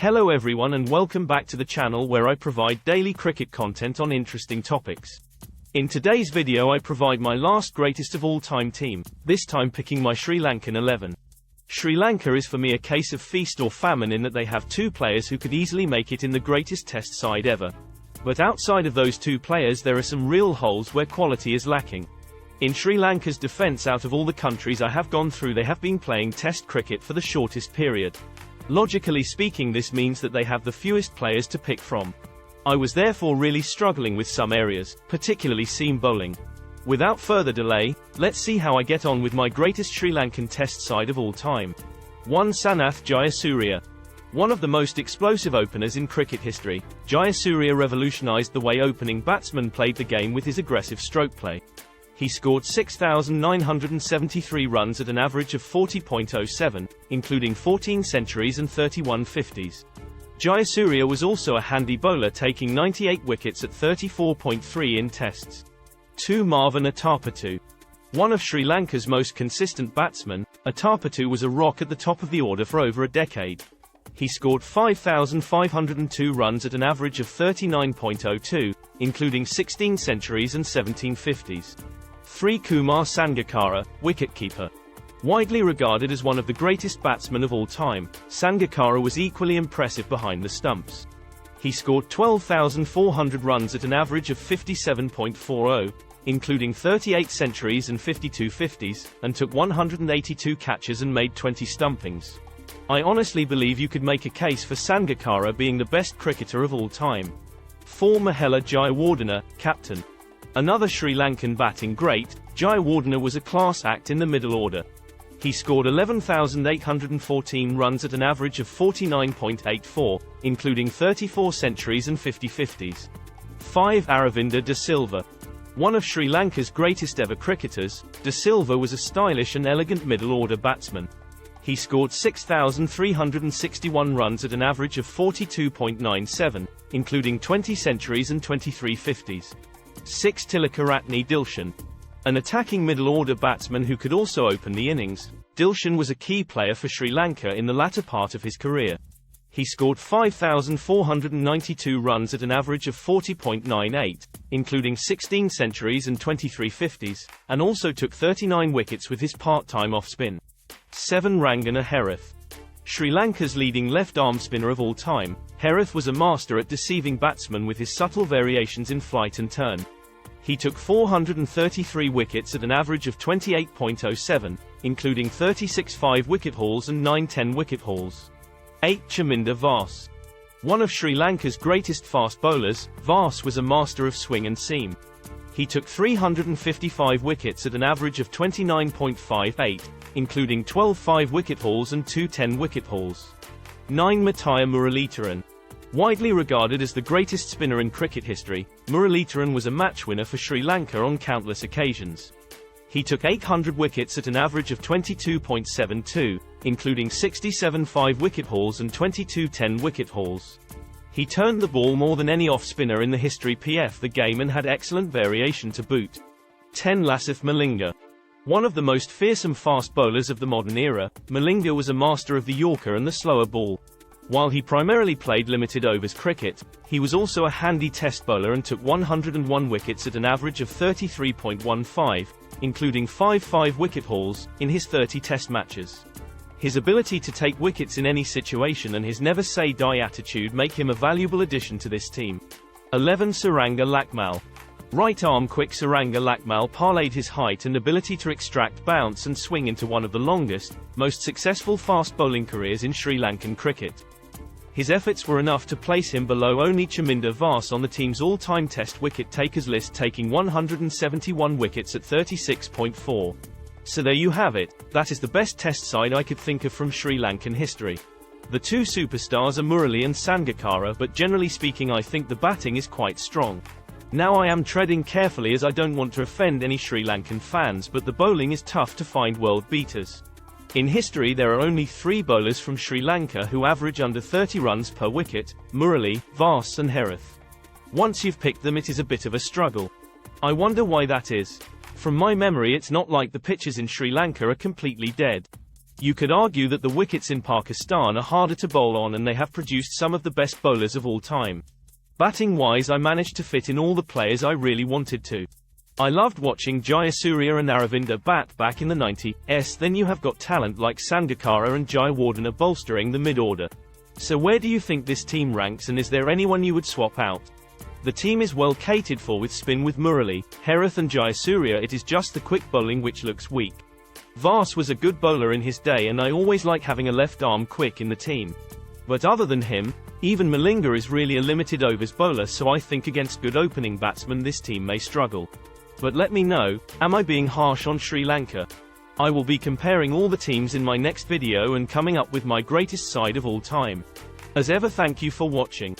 Hello everyone and welcome back to the channel where I provide daily cricket content on interesting topics. In today's video I provide my last greatest of all time team, this time picking my Sri Lankan 11. Sri Lanka is for me a case of feast or famine in that they have two players who could easily make it in the greatest test side ever. But outside of those two players there are some real holes where quality is lacking. In Sri Lanka's defence, out of all the countries I have gone through, they have been playing test cricket for the shortest period. Logically speaking, this means that they have the fewest players to pick from. I was therefore really struggling with some areas, particularly seam bowling. Without further delay, let's see how I get on with my greatest Sri Lankan test side of all time. 1. Sanath Jayasuriya. One of the most explosive openers in cricket history, Jayasuriya revolutionised the way opening batsmen played the game with his aggressive stroke play. He scored 6,973 runs at an average of 40.07, including 14 centuries and 31 50s. Jayasuriya was also a handy bowler, taking 98 wickets at 34.3 in tests. 2. Marvan Atapattu. One of Sri Lanka's most consistent batsmen, Atapattu was a rock at the top of the order for over a decade. He scored 5,502 runs at an average of 39.02, including 16 centuries and 17 50s. 3. Kumar Sangakkara, wicketkeeper. Widely regarded as one of the greatest batsmen of all time, Sangakkara was equally impressive behind the stumps. He scored 12,400 runs at an average of 57.40, including 38 centuries and 52 50s, and took 182 catches and made 20 stumpings. I honestly believe you could make a case for Sangakkara being the best cricketer of all time. 4. Mahela Jayawardene, captain. Another Sri Lankan batting great, Jayawardene was a class act in the middle order. He scored 11,814 runs at an average of 49.84, including 34 centuries and 50 50s. 5. Aravinda de Silva. One of Sri Lanka's greatest ever cricketers, de Silva was a stylish and elegant middle-order batsman. He scored 6,361 runs at an average of 42.97, including 20 centuries and 23 50s. 6. Tillakaratne Dilshan. An attacking middle-order batsman who could also open the innings, Dilshan was a key player for Sri Lanka in the latter part of his career. He scored 5,492 runs at an average of 40.98, including 16 centuries and 23 50s, and also took 39 wickets with his part-time off-spin. 7. Rangana Herath. Sri Lanka's leading left-arm spinner of all time, Herath was a master at deceiving batsmen with his subtle variations in flight and turn. He took 433 wickets at an average of 28.07, including 36 5-wicket hauls and 9 10-wicket hauls. 8. Chaminda Vaas. One of Sri Lanka's greatest fast bowlers, Vaas was a master of swing and seam. He took 355 wickets at an average of 29.58, including 12 5-wicket hauls and 2 10-wicket hauls. 9. Murali. Widely regarded as the greatest spinner in cricket history, Murali was a match winner for Sri Lanka on countless occasions. He took 800 wickets at an average of 22.72, including 67 5-wicket hauls and 22 10-wicket hauls. He turned the ball more than any off-spinner in the history of the game and had excellent variation to boot. 10. Lasith Malinga. One of the most fearsome fast bowlers of the modern era, Malinga was a master of the Yorker and the slower ball. While he primarily played limited overs cricket, he was also a handy test bowler and took 101 wickets at an average of 33.15, including 5 5-wicket hauls, in his 30 test matches. His ability to take wickets in any situation and his never-say-die attitude make him a valuable addition to this team. 11. Suranga Lakmal. Right-arm quick Suranga Lakmal parlayed his height and ability to extract bounce and swing into one of the longest, most successful fast bowling careers in Sri Lankan cricket. His efforts were enough to place him below only Chaminda Vaas on the team's all-time test wicket-takers list, taking 171 wickets at 36.4. So there you have it, that is the best test side I could think of from Sri Lankan history. The two superstars are Murali and Sangakkara, but generally speaking I think the batting is quite strong. Now I am treading carefully as I don't want to offend any Sri Lankan fans, but the bowling is tough to find world beaters. In history there are only 3 bowlers from Sri Lanka who average under 30 runs per wicket: Murali, Vaas and Herath. Once you've picked them it is a bit of a struggle. I wonder why that is. From my memory it's not like the pitches in Sri Lanka are completely dead. You could argue that the wickets in Pakistan are harder to bowl on and they have produced some of the best bowlers of all time. Batting-wise, I managed to fit in all the players I really wanted to. I loved watching Jayasuriya and Aravinda bat back in the 90s, then you have got talent like Sangakkara and Jayawardene bolstering the mid-order. So where do you think this team ranks, and is there anyone you would swap out? The team is well catered for with spin with Murali, Herath and Jayasuriya. It is just the quick bowling which looks weak. Vas was a good bowler in his day and I always like having a left-arm quick in the team. But other than him, even Malinga is really a limited overs bowler, so I think against good opening batsmen this team may struggle. But let me know, am I being harsh on Sri Lanka? I will be comparing all the teams in my next video and coming up with my greatest side of all time. As ever, thank you for watching.